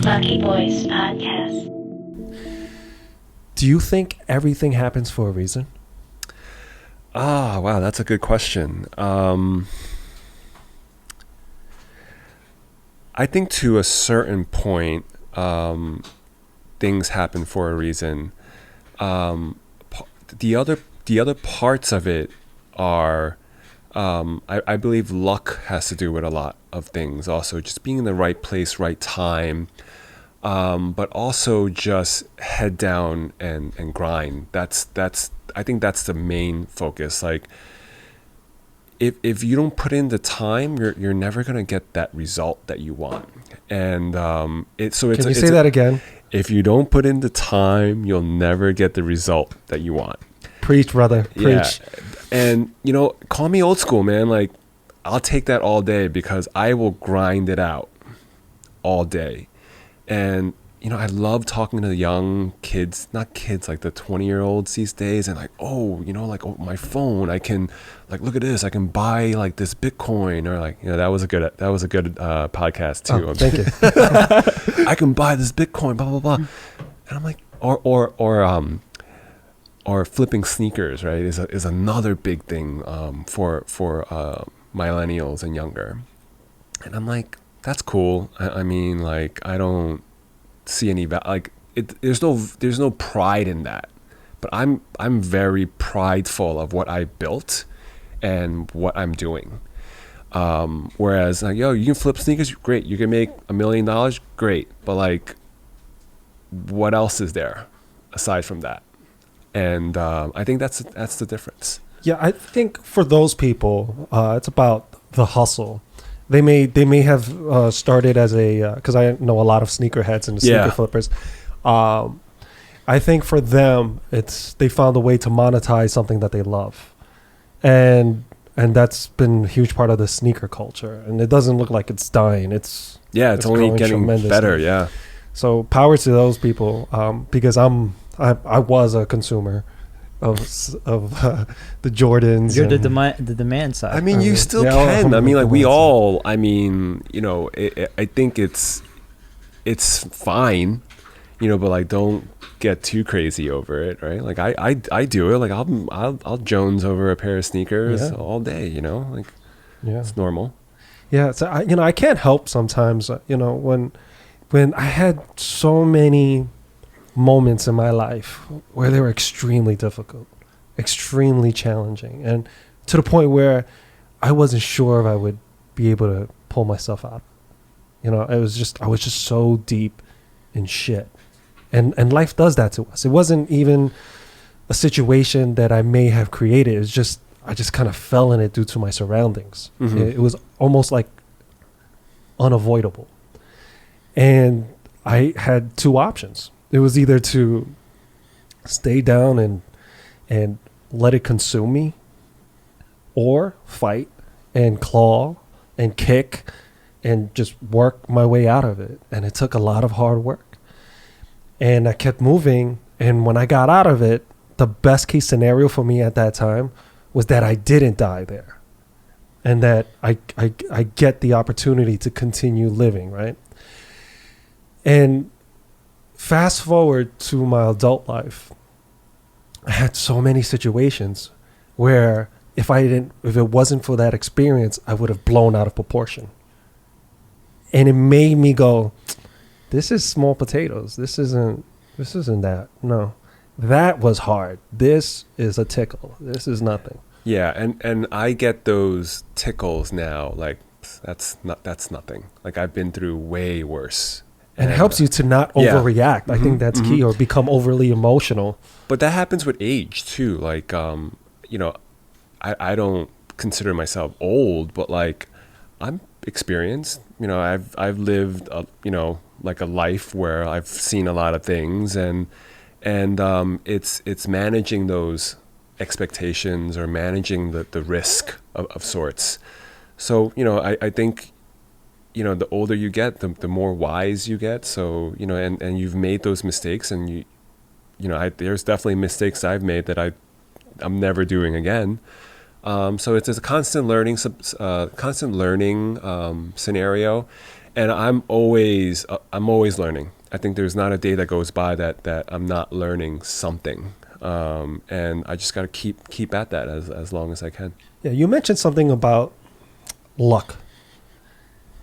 Lucky Boys Podcast. Do you think everything happens for a reason? Ah, wow, that's a good question. I think to a certain point, things happen for a reason. The other parts of it are, I believe luck has to do with a lot of things. Also, just being in the right place, right time, but also just head down and grind. I think that's the main focus. Like, if you don't put in the time, you're never gonna get that result that you want. And Can you say that again? If you don't put in the time, you'll never get the result that you want. Preach, brother. Preach. Yeah. And call me old school, man. Like, I'll take that all day because I will grind it out all day. And I love talking to the young kids, not kids, like the 20-year-olds these days, and like, my phone, I can, like, look at this, I can buy like this Bitcoin, or like, that was a good podcast too. Oh, thank you. I can buy this Bitcoin, blah blah blah, and I'm like, or flipping sneakers, right? Is another big thing for millennials and younger, and I'm like, that's cool. I mean, like, I don't see any there's no pride in that, but I'm very prideful of what I built and what I'm doing. Whereas like, you can flip sneakers, great. You can make $1 million, great. But like, what else is there aside from that? And I think that's the difference. Yeah, I think for those people, it's about the hustle. They may have started as a because I know a lot of sneakerheads and the sneaker flippers. I think for them, they found a way to monetize something that they love, and that's been a huge part of the sneaker culture. And it doesn't look like it's dying. It's only getting better. Yeah. So power to those people, because I was a consumer of the Jordans. You're the demand side. I mean, you still can. I mean, like, we all. I mean, I think it's fine, but like, don't get too crazy over it, right? Like, I do it. Like, I'll Jones over a pair of sneakers all day. Like, it's normal. Yeah. So I can't help sometimes. When I had so many moments in my life where they were extremely difficult, extremely challenging, and to the point where I wasn't sure if I would be able to pull myself out. I was just so deep in shit, and life does that to us. It wasn't even a situation that I may have created. It was just I just kind of fell in it due to my surroundings. Mm-hmm. It was almost like unavoidable, and I had two options. It was either to stay down and let it consume me, or fight and claw and kick and just work my way out of it. And it took a lot of hard work. And I kept moving. And when I got out of it, the best case scenario for me at that time was that I didn't die there, and that I get the opportunity to continue living, right? And fast forward to my adult life, I had so many situations where if it wasn't for that experience, I would have blown out of proportion. And it made me go, this is small potatoes. This isn't that. No, that was hard. This is a tickle. This is nothing. Yeah. And I get those tickles now. Like, that's nothing. Like, I've been through way worse. And it helps you to not overreact. Mm-hmm, I think that's key, or become overly emotional. But that happens with age too. Like, I don't consider myself old, but like, I'm experienced. I've lived, like a life where I've seen a lot of things, and it's managing those expectations, or managing the risk of sorts. So, I think, the older you get, the more wise you get. So, and you've made those mistakes, and there's definitely mistakes I've made that I'm never doing again. So it's a constant learning scenario. and I'm always learning. I think there's not a day that goes by that I'm not learning something, and I just got to keep at that as long as I can. Yeah, you mentioned something about luck.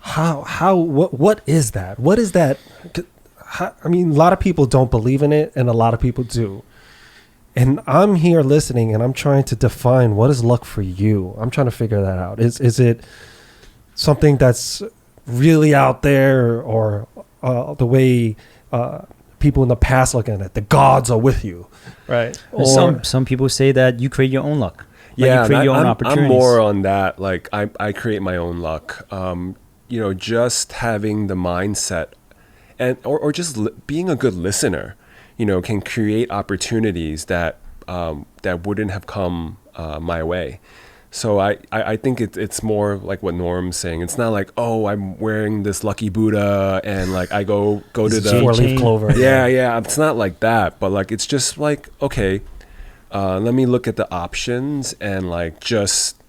What is that? What is that? I mean, a lot of people don't believe in it, and a lot of people do. And I'm here listening, and I'm trying to define what is luck for you. I'm trying to figure that out. Is it something that's really out there, or the way people in the past look at it? The gods are with you, right? Or Some people say that you create your own luck. Like Yeah, you create your own I'm opportunities. more on that. Like I create my own luck. Just having the mindset, and or just being a good listener, can create opportunities that wouldn't have come my way. So I think it's more like what Norm's saying. It's not like, oh, I'm wearing this lucky Buddha and like I go to the four-leaf clover. yeah. It's not like that, but like it's just like, okay, let me look at the options and like just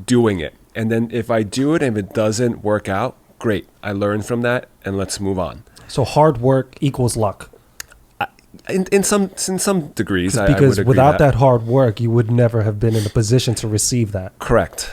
doing it. And then if I do it and if it doesn't work out, great. I learn from that and let's move on. So hard work equals luck. In some degrees, I would Because agree without that hard work, you would never have been in a position to receive that. Correct.